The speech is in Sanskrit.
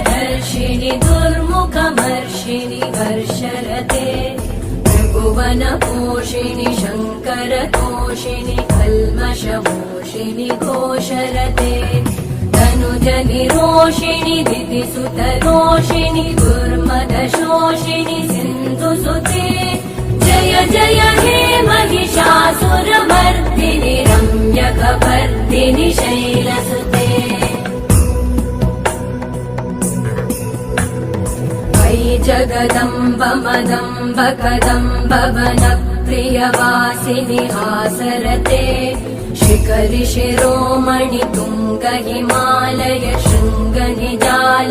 धर्षिणि दुर्मुखमर्षिणि वर्षरते त्रिभुवनपोषिणि शङ्करतोषिणि कल्मषमोषिणि घोषरते तनुजनिरोषिणि दितिसुतरोषिणि दुर्मदशोषिणि सिन्धुसुते जय जय हे महिषासुरमर्दिनि रम्यकपर्दिनि शैलसुते जगदम्ब मदम्ब कदम्ब वनप्रियवासिनि हासरते शिखरि शिरोमणि तुङ्ग हिमालय शृङ्ग निजाल